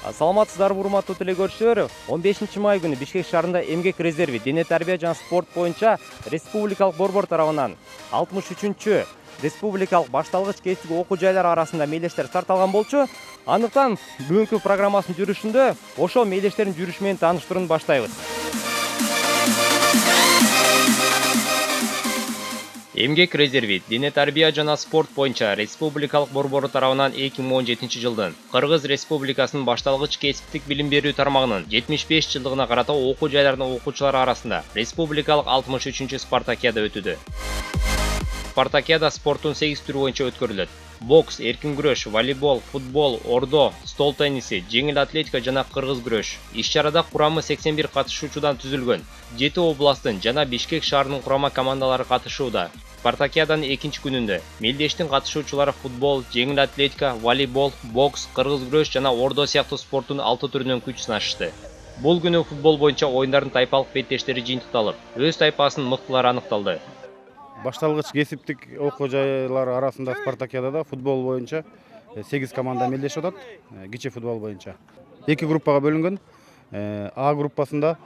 Саламатсыздарбы урматтуу теле көрүүчүлөр. 15 май күнү Бишкек шаарында эмгек резерви дене тарбия жана спорт боюнча республикалык борбор тарабынан 63-чү республикалык башталгыч кесиптик окуу жайлар арасында мелдештер старт алган болчу. Андыктан бүгүнкү программасынын жүрүшүндө ошол мелдештердин жүрүшү менен тааныштырууну баштайбыз. Эмгек резерви дене тарбия жана спорт боюнча республикалык борбору тарабынан 2017-жылдын Кыргыз Республикасынын башталгыч кесиптик билим берүү тармагынын 75 жылдыгына карата окуу жайларынын окуучулары арасында республикалык 63-чү спартакиада өтүүдө. Спартакиада спорттун 8 түрү боюнча өткөрүлөт. Бокс, эркин күрөш, волейбол, футбол, ордо, стол тенниси, жеңил атлетика жана кыргыз күрөш. Иш-чарада курамы 81 катышуучудан түзүлгөн. 7 областтын жана Бишкек шаарынын курама командалары катышууда. Спартакиаданын 2-нчи күнүндө мелдештин катышуучулары футбол, жеңил атлетика, волейбол, бокс, кыргыз күрөш жана ордо сыяктуу спорттун 6 түрүнөн күч сынашышты. Бул күнү футбол боюнча оюндардын тайпалык беттештери жыйынтыкталып, өз тайпасынын мыктылары аныкталды. Башталгыч кесиптик окуу жайлар арасында спартакиадада футбол боюнча 8 команда мелдешип атат. Кичи футбол боюнча 2 группага бөлүнгөн. А группасында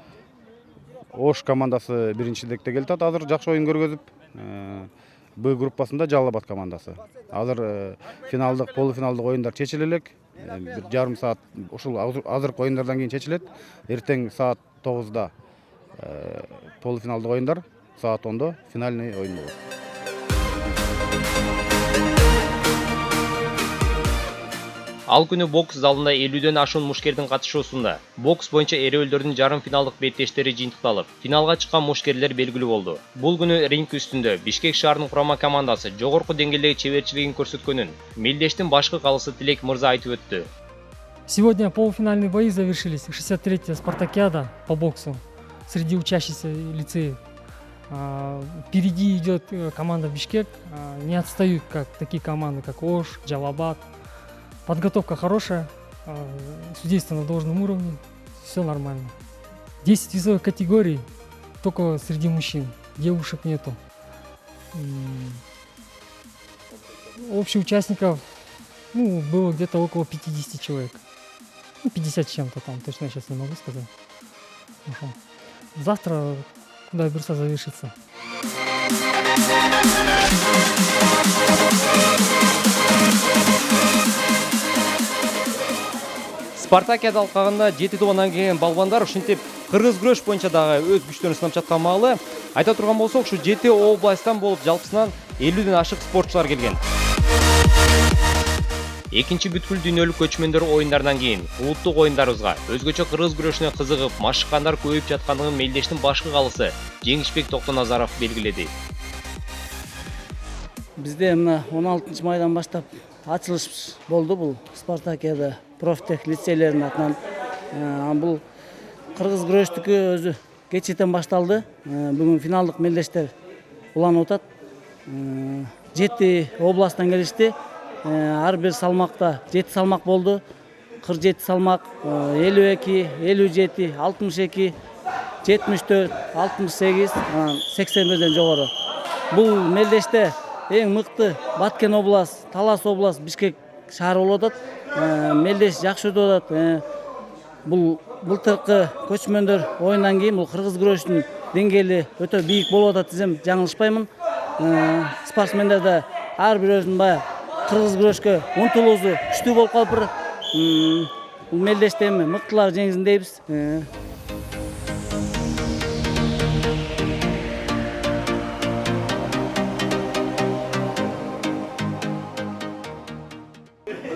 Ош командасы биринчиликте келатат. Азыр жакшы оюн көргөзүп, Б группасында Жалал Абад командасы. Азыр финалдык, полуфиналдык оюндар чечиле элек. Бир жарым саат ушул азыркы оюндардан кийин чечилет. Эртең саат 9-да полуфиналдык оюндар, саат 10-да финальный оюн болот. Ал күнү бокс залында 50ден ашуун мушкердин катышуусунда бокс боюнча эрөөлдөрдүн жарым финалдык беттештери жыйынтыкталып, финалга чыккан мушкерлер белгилүү болду. Бул күнү ринг үстүндө Бишкек шаарынын курама командасы жогорку деңгээлдеги чеберчилигин көрсөткөнүн мелдештин башкы калысы Тилек мырза айтып өттү. Сегодня полуфинальные бои завершились. 63-я спартакиада по боксу среди учащихся лицеев. Впереди идет команда Бишкек. Не отстают как такие команды, как Ош, Жалал Абад. Подготовка хорошая, судейство на должном уровне, все нормально. 10 весовых категорий только среди мужчин, девушек нету. Общих участников было где-то около 50 человек. 50 с чем-то там, точно я сейчас не могу сказать. Завтра куда берса завершится. Спартакиада алкагында 7 тубандан келген балбандар ушинтип кыргыз күрөш боюнча дагы өз күчтөрүн сынап жаткан маалы. Айта турган болсок, ушу 7 областтан болуп жалпысынан 50ден ашык спортчулар келген. Экинчи бүткүл дүйнөлүк көчмөндөр оюндарынан кийин улуттук оюндарыбызга өзгөчө кыргыз күрөшүнө кызыгып, машыккандар көбөйүп жаткандыгын мелдештин башкы калысы Жеңишбек Токтоназаров белгиледи. Бизде мына 16 майдан баштап ачылыш болду бул спартакиада профтех лицейлердин атынан. Бул кыргыз күрөштүкү өзү кечитен башталды. Бүгүн финалдык мелдештер уланып атат. 7 областтан келишти. Ар бир салмакта 7 салмак болду. 47 салмак, 52, 57, 62, 74, 68, 81ден жогору. Бул мелдеште эң мыкты Баткен область, Талас область, Бишкек шаары болуп атат. Мелдеш жакшы өтүп атат. Бул былтыркы көчмөндөр оюндан кийин бул кыргыз күрөшүнүн деңгээли өтө бийик болуп атат десем жаңылышпаймын. Спортсмендер да ар бир өзүнүн баягы кыргыз күрөшкө умтулуусу күчтүү болуп калыптыр. Бул мелдеште эми мыктылар жеңсин дейбиз.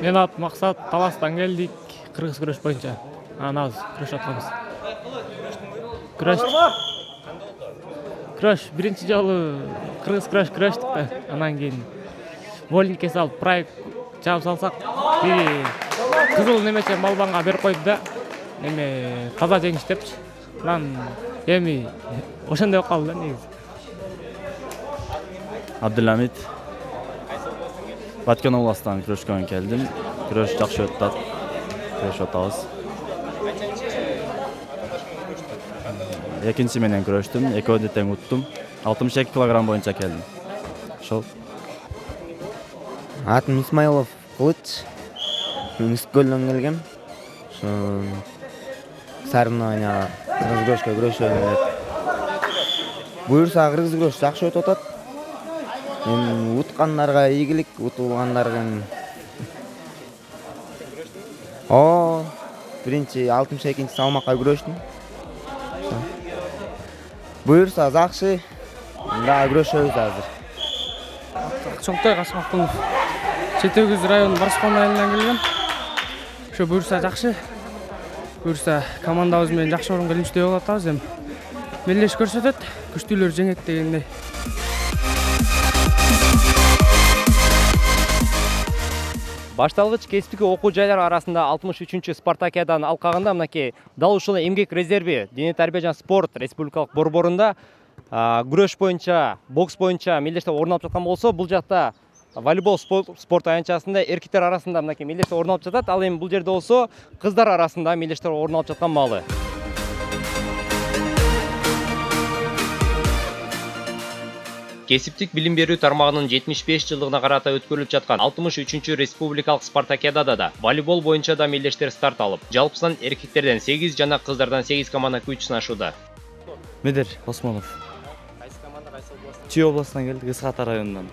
Мен ат Максат, Таластан келдик, кыргыз күрөш боюнча. Азыр күрөш атканбыз. Күрөш биринчи жолу кыргыз күрөштүк да, анан кийин вольникке салып проект чабып салсак, бири кызыл немече балбанга берип койду да, эме таза жеңиш депчи. Анан эми ошондой болуп калды да негизи. Абдулhamid, Баткен областынан күрөшкөн келдим. Күрөш жакшы өтүп атат. Күрөшүп атабыз. Экинчи менен күрөштүм, экөөдү тең уттум. 62 килограмм боюнча келдим. Ошол. Атым Исмаилов Кылыч. Мен Үскөлдөн келгем. соревнованияга кыргыз күрөшкө күрөшөм деп. Буюрса кыргыз күрөш жакшы өтүп атат. Эми уткандарга ийгилик, утулгандарга биринчи 62 салмакка күрөштүм. Буюрса жакшы. Дагы күрөшөбүз азыр. Чоңтой Кашкакулов. Чет Өгүз районунун Барышкан айылынан келген. Ошо буюрса жакшы. Буюрса командабыз менен жакшы орунга илимчү деп атабыз. Эми мелдеш көрсөтөт, күчтүүлөр жеңет дегендей. Башталгыч кесиптик окуу жайлар арасында 63-чү спартакиаданын алкагында мынакей дал ушул эмгек резерви Дене тарбия жана спорт республикалык борборунда күрөш боюнча, бокс боюнча мелдештер орун алып жаткан болсо, бул жакта волейбол спорт аянтчасында эркектер арасында мынакей мелдештер орун алып жатат. Ал эми бул жерде болсо кыздар арасында мелдештер орун алып жаткан маалы. Кесиптик билим берүү тармагынын 75 жылдыгына карата өткөрүлүп жаткан 63-чү республикалык спартакиадада да волейбол боюнча да мелдештер старт алып, жалпысынан эркектерден 8 жана кыздардан 8 команда күч сынашууда. Медер Осмонов. Кайсы команда, кайсы областан? Чүй областынан келдик, Ысхат районунан.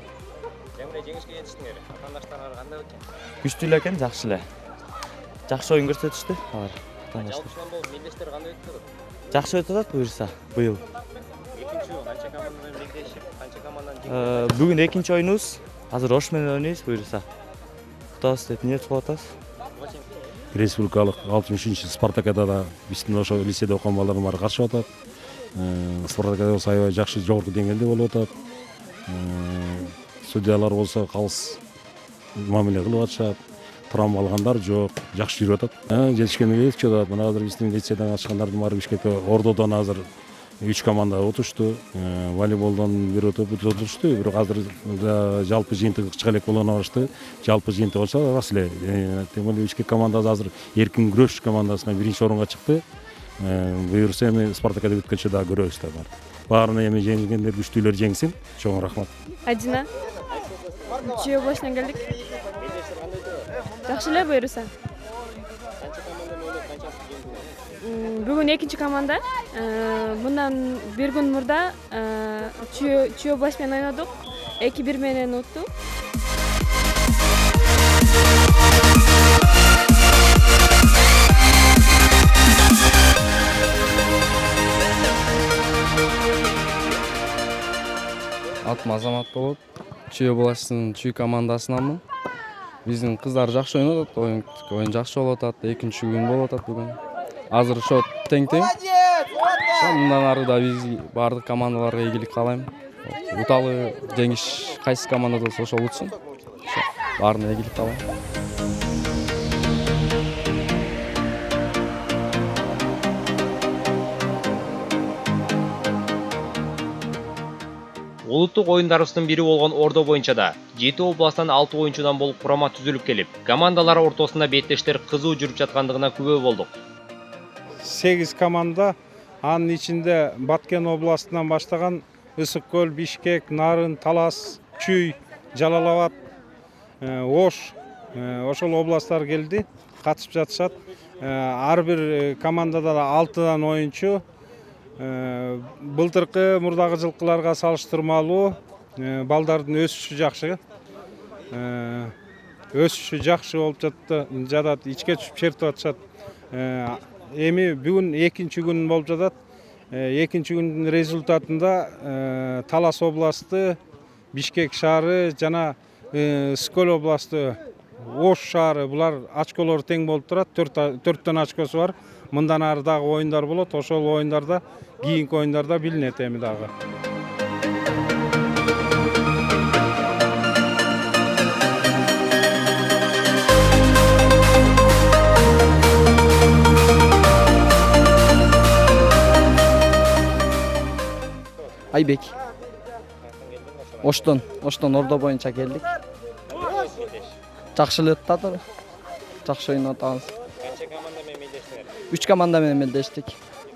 Жеңиле жеңишке жетиштиңер. Атаандаштар кандай экен? Күчтүү экен, жакшы эле. Жакшы оюн көрсөтүштү алар. Жалпысынан бул мелдештер кандай өтүп атат? Жакшы өтүп атат буюрса быйыл. Экинчи жолу канча команда менен мектешип, канча команданы жеңип? Бүгүн экинчи оюнубуз. Азыр Ош менен ойнойбуз буюрса. Кутабыз деп ниет кылып атабыз. Республикалык 63-чү спартакиадада биздин ошо лицейде окуган балдарым бар катышып атат. Спартакиада болсо аябай жакшы жогорку деңгээлде болуп атат. Судьялар болсо калыс мамиле кылып атышат. Травма алгандар жок, жакшы жүрүп атат. Жетишкенге жетип атат. Мына азыр биздин лицейден катышкандардын баары Бишкекке Ордодон азыр 3 команда отушту. Волейболдон бир отушту, бирок азыр жалпы жыйынтыгы кычка элек болгону барышты. Жалпы жыйынтык болсо рас эле. Тем более Бишкек командасы азыр эркин күрөш командасына биринчи орунга чыкты. Буюрса эми спартакиада бүткөнчө дагы көрөбүз да бар. Баарына эми жеңилгендер, күчтүүлөр жеңсин. Чоң рахмат. Адина. Чүй областынан келдик. Жакшы эле буюрса. Бүгүн экинчи команда. Мындан бир күн мурда Чүй область менен ойнодук. 2-1 менен уттук. Атым Азамат болот. Чүй областынын Чүй командасынанмын. Биздин кыздар жакшы ойноп атат, оюн жакшы болуп атат. Экинчи күн болуп атат бүгүн. Азыр ошо тең-тең. Мындан ары да биз бардык командаларга ийгилик каалайм. Уталы жеңиш кайсы командада болсо ошол утсын. Баарына ийгилик каалайм. Улуттук оюндарыбыздын бири болгон Ордо боюнча да 7 областтан 6 оюнчудан болуп курама түзүлүп келип, командалар ортосунда беттештер кызуу жүрүп жаткандыгына күбө болдук. 8 команда, анын ичинде Баткен областынан баштаган Ысык көл, Бишкек, Нарын, Талас, Чүй, Жалал Абад, Ош, ошол областтар келди, катышып жатышат. Ар бир командада да 6дан оюнчу. Былтыркы мурдагы жылкыларга салыштырмалуу балдардын өсүшү жакшы. Өсүшү жакшы болуп жатат, ичке түшүп чертип атышат. Эми бүгүн экинчи күн болуп жатат. Экинчи күндүн результатында Талас областы, Бишкек шаары жана Ысык областы, Ош шаары булар очколору тең болуп турат. 4төн очкосу бар. Мындан ары дагы оюндар болот. Ошол оюндарда, кийинки оюндарда билинет эми дагы. Айбек. Оштон Ордо боюнча келдик. Жакшы эле өтүп, жакшы ойноп атабыз. Канча команда менен мелдештиңер? 3 команда менен мелдештик.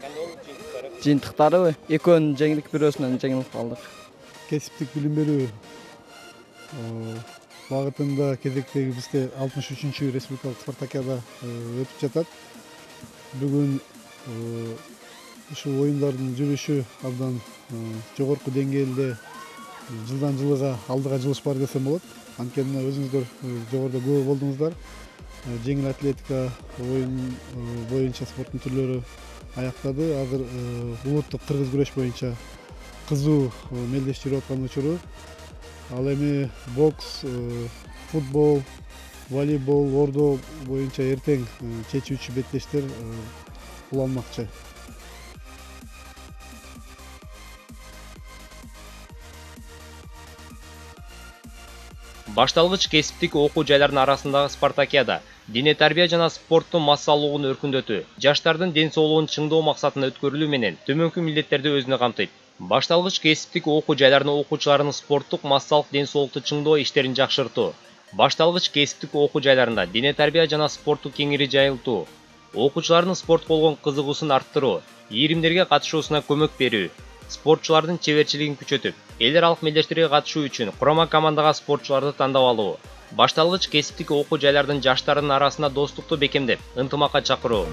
Кандай болду жыйынтыктары? Жыйынтыктары экөөнүн жеңилик, бирөөсүнөн жеңилип калдык. Кесиптик билим берүү багытында кезектеги бизде 63-чү республикалык спартакиада өтүп жатат. бүгүн ушул оюндардын жүрүшү абдан жогорку деңгээлде жылдан жылыга алдыга жылыш бар десем болот. Анткени өзүңүздөр жогоруда күбө болдуңуздар. Жеңил атлетика оюн боюнча спорттун түрлөрү аяктады. Азыр улуттук кыргыз күрөш боюнча кызуу мелдеш жүрүп аткан учуру. Ал эми бокс, футбол, волейбол, ордо боюнча эртең чечүүчү беттештер уланмакчы. Башталгыч кесиптик окуу жайларынын арасындагы спартакиада дене тарбия жана спорттун массалуулугун өркүндөтүү, жаштардын ден соолугун чыңдоо максатында өткөрүлүү менен төмөнкү милдеттерди өзүнө камтыйт. Башталгыч кесиптик окуу жайларынын окуучуларынын спорттук массалык ден соолукту чыңдоо иштерин жакшыртуу. Башталгыч кесиптик окуу жайларында дене тарбия жана спортту кеңири жайылтуу, окуучулардын спортко болгон кызыгуусун арттыруу, ийримдерге катышуусуна көмөк берүү, спортчулардын чеберчилигин күчөтүп, эл аралык мелдештерге катышуу үчүн курама командага спортчуларды тандап алуу, башталгыч кесиптик окуу жайлардын жаштарынын арасында достукту бекемдеп, ынтымакка чакыруу.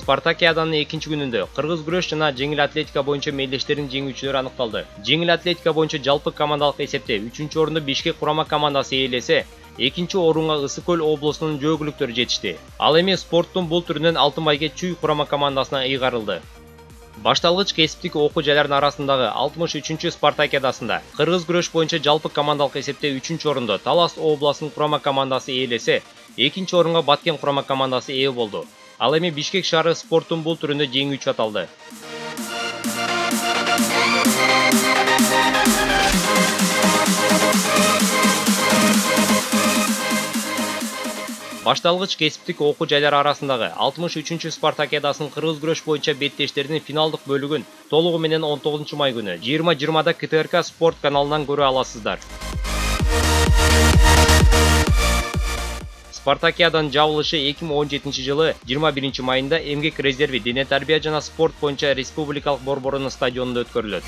Спартакиаданын экинчи күнүндө кыргыз күрөш жана жеңил атлетика боюнча мелдештердин жеңүүчүлөрү аныкталды. Жеңил атлетика боюнча жалпы командалык эсепте 3-чү орунду Бишкек курама командасы ээлесе, 2-чи орунга Ысык көл облусунун жөөгүлүктөрү жетишти. Ал эми спорттун бул түрүнөн Алтын байге Чүй курама командасына ыйгарылды. Башталгыч кесиптик окуу жайларынын арасындагы 63-чү спартакиадасында кыргыз күрөш боюнча жалпы командалык эсепте 3-чү орунду Талас областынын курама командасы ээлесе, 2-чи орунга Баткен курама командасы ээ болду. Ал эми Бишкек шаары спорттун бул түрүндө жеңүүчү аталды. Башталгыч кесиптик окуу жайлары арасындагы 63-чү спартакиадасынын кыргыз күрөш боюнча беттештердин финалдык бөлүгүн толугу менен 19 май күнү 20:20 КТРК спорт каналынан көрө аласыздар. Спартакиаданын жабылышы 2017 жылы 21 майында Эмгек резерви дене тарбия жана спорт боюнча республикалык борборунун стадионунда өткөрүлөт.